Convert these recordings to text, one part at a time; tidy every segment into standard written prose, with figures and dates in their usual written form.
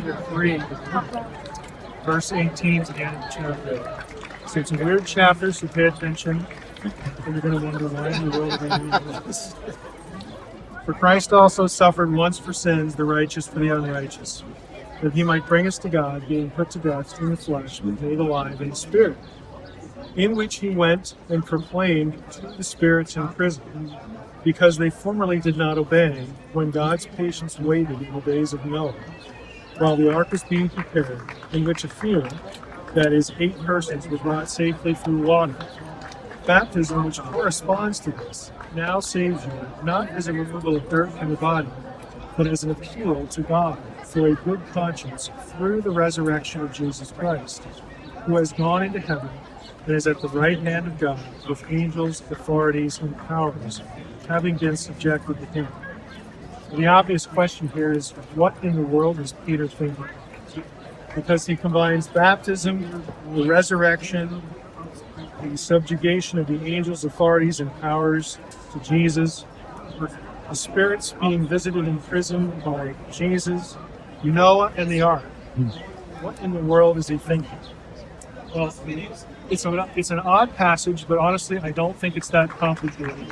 Peter 3, verse 18 to the end of the chapter. So it's a weird chapter, so pay attention. And you're going to wonder why in the world are we reading this. For Christ also suffered once for sins, the righteous for the unrighteous, that he might bring us to God, being put to death in the flesh, but made alive in the Spirit, in which he went and proclaimed to the spirits in prison, because they formerly did not obey, when God's patience waited in the days of Noah, while the ark was being prepared, in which a few, that is, 8 persons, were brought safely through water. Baptism, which corresponds to this, now saves you, not as a removal of dirt from the body, but as an appeal to God for a good conscience through the resurrection of Jesus Christ, who has gone into heaven and is at the right hand of God, with angels, authorities, and powers, having been subjected to him. The obvious question here is, what in the world is Peter thinking? Because he combines baptism, the resurrection, the subjugation of the angels, authorities, and powers to Jesus, the spirits being visited in prison by Jesus, Noah, and the ark. What in the world is he thinking? Well, it's an odd passage, but honestly, I don't think it's that complicated.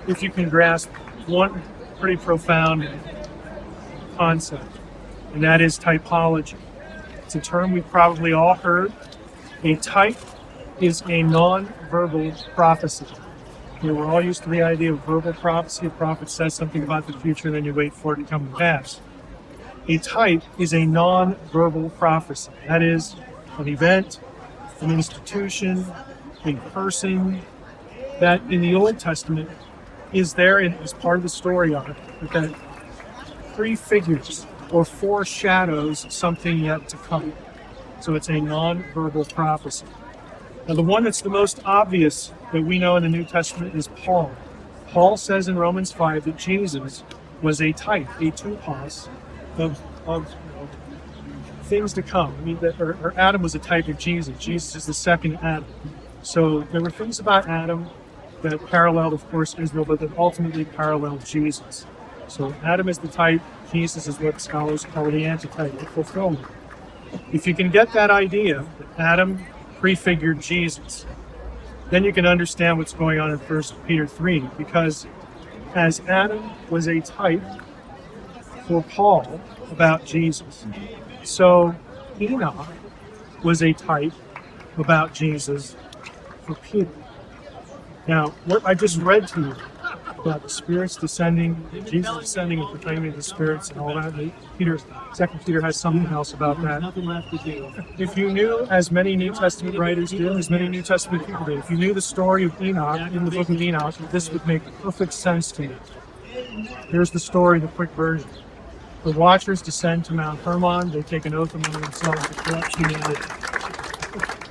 If you can grasp one pretty profound concept, and that is typology. It's a term we've probably all heard. A type is a non-verbal prophecy. We're all used to the idea of verbal prophecy. A prophet says something about the future, and then you wait for it to come to pass. A type is a non-verbal prophecy. That is, an event, an institution, a person that in the Old Testament is there and is part of the story arc, that prefigures or foreshadows something yet to come. So it's a non-verbal prophecy. Now, the one that's the most obvious that we know in the New Testament is Paul. Paul says in Romans 5 that Jesus was a type, a typos of things to come. I mean, or Adam was a type of Jesus. Jesus is the second Adam. So there were things about Adam that paralleled, of course, Israel, but that ultimately paralleled Jesus. So Adam is the type, Jesus is what scholars call the antitype, the fulfillment. If you can get that idea that Adam prefigured Jesus, then you can understand what's going on in 1 Peter 3, because as Adam was a type for Paul about Jesus, so Enoch was a type about Jesus for Peter. Now, what I just read to you about the spirits descending, Jesus descending and proclaiming the spirits and all that, Second Peter has something else about that. If you knew, as many New Testament writers do, as many New Testament people do, if you knew the story of Enoch in the book of Enoch, this would make perfect sense to you. Here's the story, the quick version. The Watchers descend to Mount Hermon. They take an oath among themselves to corrupt humanity.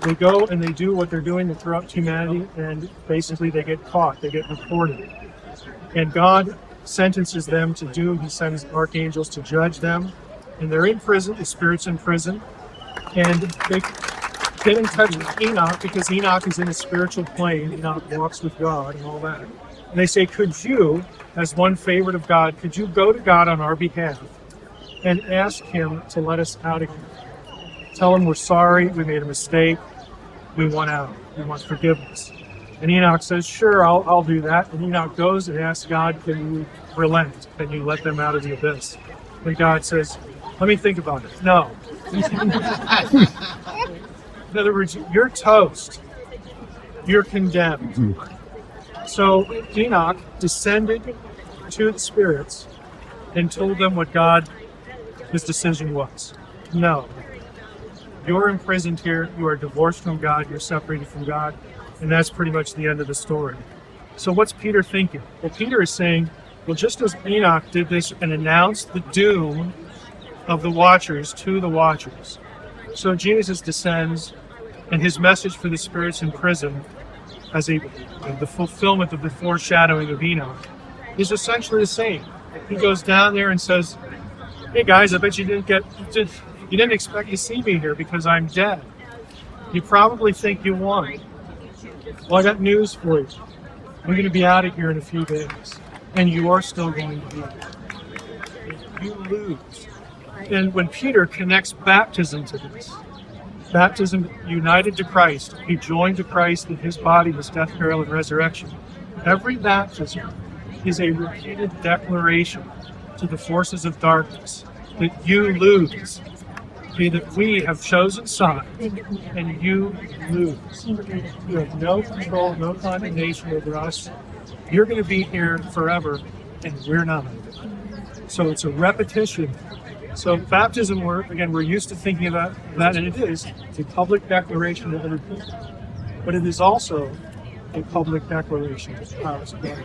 They go and they do what they're doing to corrupt humanity, and basically they get caught. They get reported. And God sentences them to doom. He sends archangels to judge them. And they're in prison, the spirit's in prison. And they get in touch with Enoch, because Enoch is in a spiritual plane. Enoch walks with God and all that. And they say, could you, as one favorite of God, could you go to God on our behalf and ask him to let us out of here? Tell him we're sorry, we made a mistake, we want out, we want forgiveness. And Enoch says, sure, I'll do that. And Enoch goes and asks God, can you relent? Can you let them out of the abyss? And God says, let me think about it. No. In other words, you're toast. You're condemned. So Enoch descended to the spirits and told them what his decision was. No. You're imprisoned here. You are divorced from God. You're separated from God. And that's pretty much the end of the story. So what's Peter thinking? Well, Peter is saying, well, just as Enoch did this and announced the doom of the Watchers to the Watchers, so Jesus descends, and his message for the spirits in prison as the fulfillment of the foreshadowing of Enoch is essentially the same. He goes down there and says, hey guys, I bet you didn't expect to see me here because I'm dead. You probably think you won. Well, I got news for you. I'm going to be out of here in a few days, and you are still going to be. If you lose, And when Peter connects baptism to this, baptism united to Christ, be joined to Christ in his body, his death, burial, and resurrection. Every baptism is a repeated declaration to the forces of darkness that you lose. Okay, that we have chosen sides and you lose. You have no control, no condemnation over us. You're going to be here forever and we're not. So it's a repetition. So baptism, we're used to thinking about that, and it is a public declaration of other people. But it is also a public declaration of the powers of God.